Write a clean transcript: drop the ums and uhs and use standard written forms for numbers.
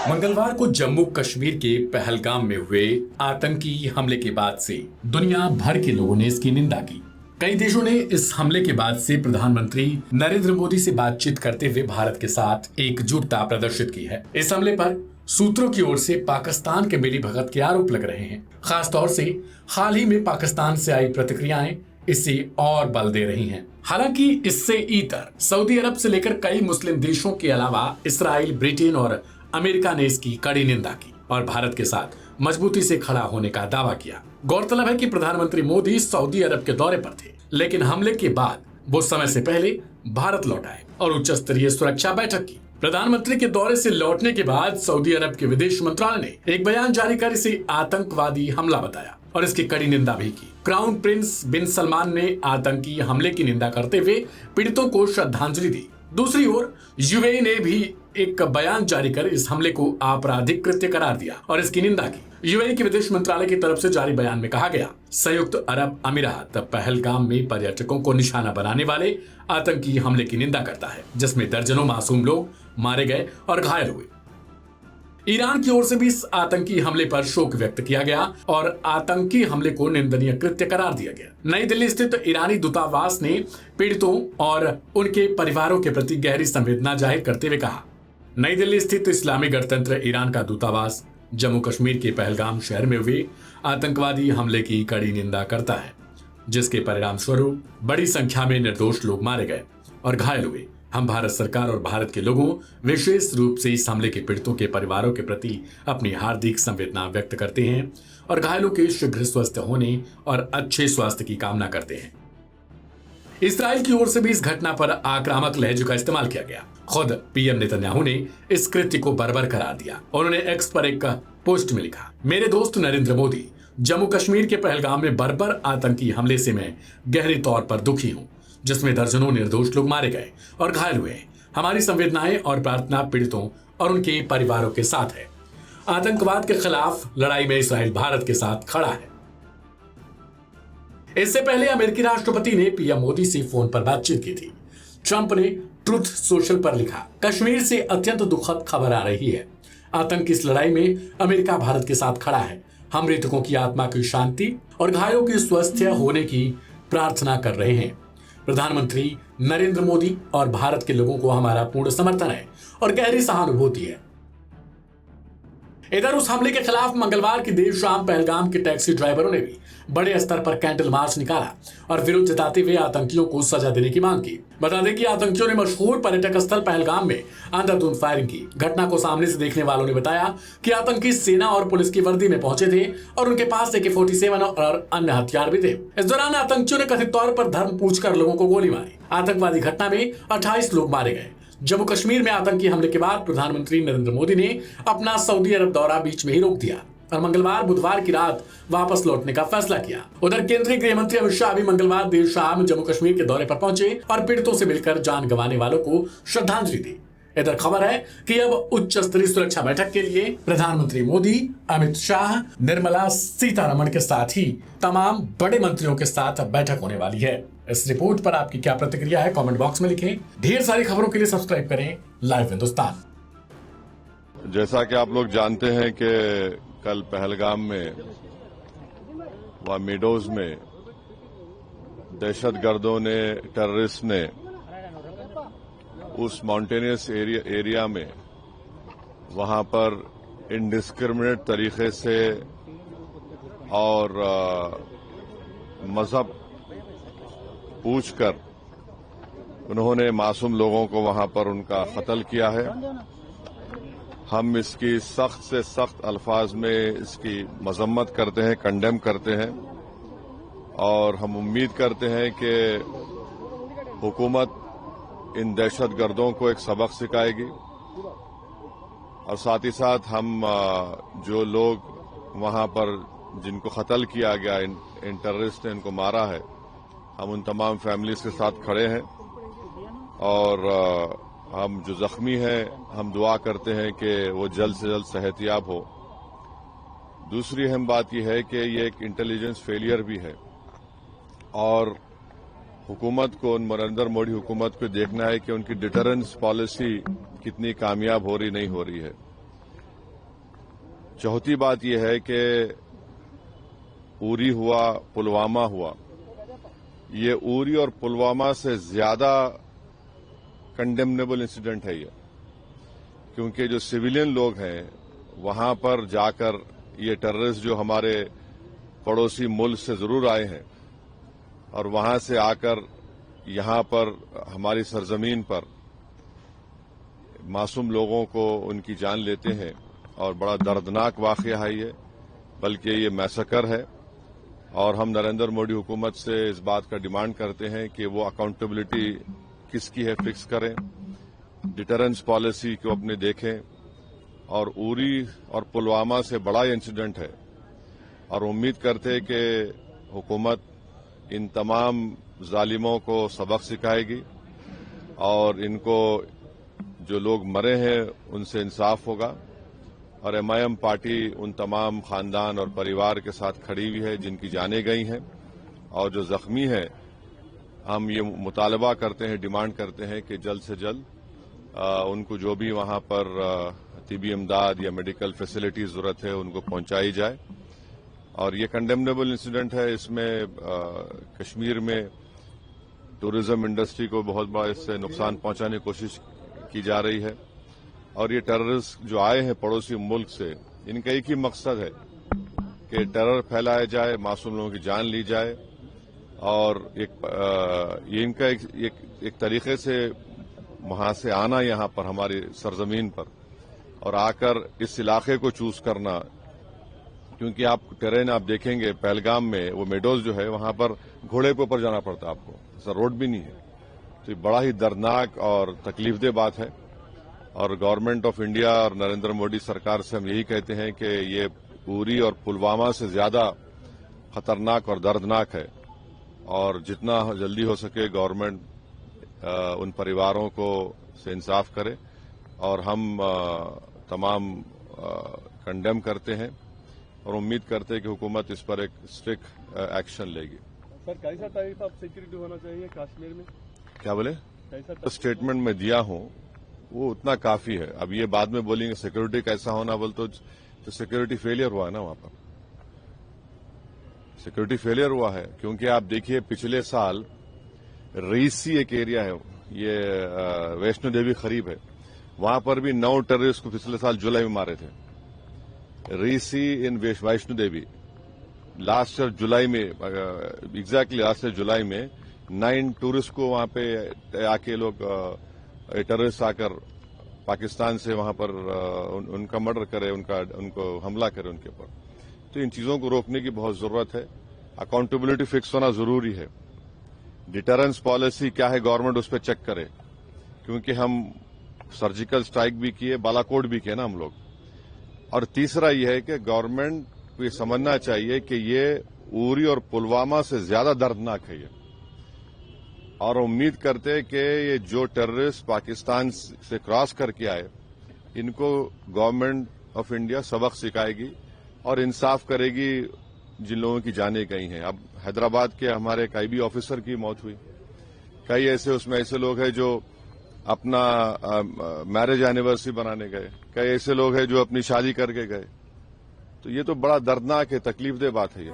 मंगलवार को जम्मू कश्मीर के पहलगाम में हुए आतंकी हमले के बाद से दुनिया भर के लोगों ने इसकी निंदा की। कई देशों ने इस हमले के बाद से प्रधानमंत्री नरेंद्र मोदी से बातचीत करते हुए भारत के साथ एकजुटता प्रदर्शित की है। इस हमले पर सूत्रों की ओर से पाकिस्तान के मिलीभगत के आरोप लग रहे हैं। खासतौर से हाल ही में पाकिस्तान से आई प्रतिक्रियाएं इसे और बल दे रही हैं। हालांकि इससे इतर सऊदी अरब से लेकर कई मुस्लिम देशों के अलावा इसराइल, ब्रिटेन और अमेरिका ने इसकी कड़ी निंदा की और भारत के साथ मजबूती से खड़ा होने का दावा किया। गौरतलब है कि प्रधानमंत्री मोदी सऊदी अरब के दौरे पर थे, लेकिन हमले के बाद वो समय से पहले भारत लौट आए और उच्च स्तरीय सुरक्षा बैठक की। प्रधानमंत्री के दौरे से लौटने के बाद सऊदी अरब के विदेश मंत्रालय ने एक बयान जारी कर इसे आतंकवादी हमला बताया और इसकी कड़ी निंदा भी की। क्राउन प्रिंस बिन सलमान ने आतंकी हमले की निंदा करते हुए पीड़ितों को श्रद्धांजलि दी। दूसरी ओर यूएई ने भी एक बयान जारी कर इस हमले को आपराधिक कृत्य करार दिया और इसकी निंदा की। यूएई के विदेश मंत्रालय की तरफ से जारी बयान में कहा गया, संयुक्त अरब अमीरात पहलगाम में पर्यटकों को निशाना बनाने वाले आतंकी हमले की निंदा करता है, जिसमें दर्जनों मासूम लोग मारे गए और घायल हुए। ईरान की ओर से भी इस आतंकी हमले पर शोक व्यक्त किया गया और आतंकी हमले को निंदनीय कृत्य करार दिया गया। नई दिल्ली स्थित ईरानी दूतावास ने पीड़ितों और उनके परिवारों के प्रति गहरी संवेदना जाहिर करते हुए कहा, नई दिल्ली स्थित इस्लामी गणतंत्र ईरान का दूतावास जम्मू कश्मीर के पहलगाम शहर में हुए आतंकवादी हमले की कड़ी निंदा करता है, जिसके परिणाम स्वरूप बड़ी संख्या में निर्दोष लोग मारे गए और घायल हुए। हम भारत सरकार और भारत के लोगों, विशेष रूप से इस हमले के पीड़ितों के परिवारों के प्रति अपनी हार्दिक संवेदना व्यक्त करते हैं और घायलों के शीघ्र स्वस्थ होने और अच्छे स्वास्थ्य की कामना करते हैं। इसराइल की ओर से भी इस घटना पर आक्रामक लहजे का इस्तेमाल किया गया। खुद पीएम नेतन्याहू ने इस कृत्य को बर्बर करार दिया। उन्होंने एक्स पर एक पोस्ट में लिखा, मेरे दोस्त नरेंद्र मोदी, जम्मू कश्मीर के पहलगाम में बर्बर आतंकी हमले से मैं गहरे तौर पर दुखी हूँ, जिसमें दर्जनों निर्दोष लोग मारे गए और घायल हुए। हमारी संवेदनाएं और प्रार्थना पीड़ितों और उनके परिवारों के साथ है। आतंकवाद के खिलाफ लड़ाई में इसराइल भारत के साथ खड़ा है। इससे पहले अमेरिकी राष्ट्रपति ने पीएम मोदी से फोन पर बातचीत की थी। ट्रंप ने ट्रुथ सोशल पर लिखा, कश्मीर से अत्यंत दुखद खबर आ रही है। आतंक की इस लड़ाई में अमेरिका भारत के साथ खड़ा है। हम मृतकों की आत्मा की शांति और घायलों की स्वास्थ्य होने की प्रार्थना कर रहे हैं। प्रधानमंत्री नरेंद्र मोदी और भारत के लोगों को हमारा पूर्ण समर्थन है और गहरी सहानुभूति है। इधर उस हमले के खिलाफ मंगलवार की देर शाम पहलगाम के टैक्सी ड्राइवरों ने भी बड़े स्तर पर कैंडल मार्च निकाला और विरोध जताते हुए आतंकियों को सजा देने की मांग की। बता दें कि आतंकियों ने मशहूर पर्यटक स्थल पहलगाम में अंधाधुंध फायरिंग की। घटना को सामने से देखने वालों ने बताया कि आतंकी सेना और पुलिस की वर्दी में पहुंचे थे और उनके पास AK-47 और अन्य हथियार भी थे। इस दौरान आतंकियों ने कथित तौर पर धर्म पूछकर लोगों को गोली मारी। आतंकवादी घटना में 28 लोग मारे गए। जम्मू कश्मीर में आतंकी हमले के बाद प्रधानमंत्री नरेंद्र मोदी ने अपना सऊदी अरब दौरा बीच में ही रोक दिया और मंगलवार बुधवार की रात वापस लौटने का फैसला किया। उधर केंद्रीय गृह मंत्री अमित शाह भी मंगलवार देर शाम जम्मू कश्मीर के दौरे पर पहुंचे और पीड़ितों से मिलकर जान गंवाने वालों को श्रद्धांजलि दी। इधर खबर है कि अब उच्च स्तरीय सुरक्षा बैठक के लिए प्रधानमंत्री मोदी, अमित शाह, निर्मला सीतारमण के साथ ही तमाम बड़े मंत्रियों के साथ बैठक होने वाली है। इस रिपोर्ट पर आपकी क्या प्रतिक्रिया है, कमेंट बॉक्स में लिखें। ढेर सारी खबरों के लिए सब्सक्राइब करें लाइव हिंदुस्तान। जैसा कि आप लोग जानते हैं कि कल पहलगाम में व मीडोज में दहशतगर्दों ने, टेररिस्ट ने उस माउंटेनियस एरिया में वहां पर इंडिस्क्रिमिनेट तरीके से और मजहब पूछकर उन्होंने मासूम लोगों को वहां पर उनका कत्ल किया है। हम इसकी सख्त से सख्त अल्फाज में इसकी मजम्मत करते हैं, कंडेम करते हैं और हम उम्मीद करते हैं कि हुकूमत इन दहशतगर्दों को एक सबक सिखाएगी और साथ ही साथ हम जो लोग वहां पर जिनको कत्ल किया गया, इन टेररिस्ट ने इनको मारा है, हम उन तमाम फैमिलीज के साथ खड़े हैं और हम जो जख्मी हैं हम दुआ करते हैं कि वो जल्द से जल्द सेहतयाब हो। दूसरी अहम बात यह है कि ये एक इंटेलिजेंस फेलियर भी है और हुकूमत को, नरेंद्र मोदी हुकूमत को देखना है कि उनकी डिटरेंस पॉलिसी कितनी कामयाब हो रही नहीं हो रही है। चौथी बात यह है कि उरी हुआ, पुलवामा हुआ, ये उरी और पुलवामा से ज्यादा कंडेमनेबल इंसिडेंट है ये, क्योंकि जो सिविलियन लोग हैं वहां पर जाकर ये टेररिस्ट जो हमारे पड़ोसी मुल्क से जरूर आए हैं और वहां से आकर यहां पर हमारी सरजमीन पर मासूम लोगों को उनकी जान लेते हैं और बड़ा दर्दनाक वाकया है ये, बल्कि ये मैसेकर है। और हम नरेंद्र मोदी हुकूमत से इस बात का डिमांड करते हैं कि वो अकाउंटेबिलिटी किसकी है फिक्स करें, डिटरेंस पॉलिसी को अपने देखें। और उरी और पुलवामा से बड़ा इंसिडेंट है और उम्मीद करते हैं कि हुकूमत इन तमाम जालिमों को सबक सिखाएगी और इनको जो लोग मरे हैं उनसे इंसाफ होगा। और एमआईएम पार्टी उन तमाम खानदान और परिवार के साथ खड़ी हुई है जिनकी जानें गई हैं, और जो जख्मी हैं हम ये मुतालबा करते हैं, डिमांड करते हैं कि जल्द से जल्द उनको जो भी वहां पर तिबी इमदाद या मेडिकल फैसिलिटी जरूरत है उनको पहुंचाई जाए। और ये कंडेमनेबल इंसिडेंट है। इसमें कश्मीर में टूरिज्म इंडस्ट्री को बहुत बड़ा इससे नुकसान पहुंचाने की कोशिश की जा रही है। और ये टेररिस्ट जो आए हैं पड़ोसी मुल्क से, इनका एक ही मकसद है कि टेरर फैलाया जाए, मासूम लोगों की जान ली जाए। और ये इनका एक तरीके से वहां से आना यहां पर हमारी सरजमीन पर और आकर इस इलाके को चूज करना, क्योंकि आप टेरेन आप देखेंगे पहलगाम में वो मेडोज जो है वहां पर घोड़े के ऊपर जाना पड़ता है आपको, ऐसा रोड भी नहीं है। तो ये बड़ा ही दर्दनाक और तकलीफदेह बात है। और गवर्नमेंट ऑफ इंडिया और नरेंद्र मोदी सरकार से हम यही कहते हैं कि ये उरी और पुलवामा से ज्यादा खतरनाक और दर्दनाक है, और जितना जल्दी हो सके गवर्नमेंट उन परिवारों को से इंसाफ करे। और हम तमाम कंडेम करते हैं और उम्मीद करते हैं कि हुकूमत इस पर एक स्ट्रिक्ट एक्शन लेगी। सर कैसा टाइप ऑफ सिक्योरिटी होना चाहिए कश्मीर में? क्या बोले? कैसा स्टेटमेंट में दिया हूं वो उतना काफी है। अब ये बाद में बोलेंगे सिक्योरिटी कैसा होना बोल तो सिक्योरिटी फेलियर हुआ है ना, वहां पर सिक्योरिटी फेलियर हुआ है। क्योंकि आप देखिए पिछले साल रीसी एक एरिया है, ये वैष्णो देवी करीब है, वहां पर भी 9 टेररिस्ट को पिछले साल जुलाई में मारे थे। रीसी इन वैष्णो देवी लास्ट ईयर जुलाई में, एग्जैक्टली लास्ट ईयर जुलाई में 9 टूरिस्ट को वहां पे आके लोग टेररिस्ट आकर पाकिस्तान से वहां पर उनका मर्डर करे, उनको हमला करे उनके ऊपर। तो इन चीजों को रोकने की बहुत जरूरत है। अकाउंटेबिलिटी फिक्स होना जरूरी है। डिटरेंस पॉलिसी क्या है गवर्नमेंट उस पर चेक करे, क्योंकि हम सर्जिकल स्ट्राइक भी किए, बालाकोट भी किए ना हम लोग। और तीसरा यह है कि गवर्नमेंट को ये समझना चाहिए कि ये उरी और पुलवामा से ज्यादा दर्दनाक है ये, और उम्मीद करते हैं कि ये जो टेररिस्ट पाकिस्तान से क्रॉस करके आए इनको गवर्नमेंट ऑफ इंडिया सबक सिखाएगी और इंसाफ करेगी जिन लोगों की जानें गई हैं। अब हैदराबाद के हमारे एक आईबी ऑफिसर की मौत हुई, कई उसमें ऐसे लोग हैं जो अपना मैरिज एनिवर्सरी बनाने गए, कई ऐसे लोग हैं जो अपनी शादी करके गए। तो ये तो बड़ा दर्दनाक है, तकलीफदेह बात है ये।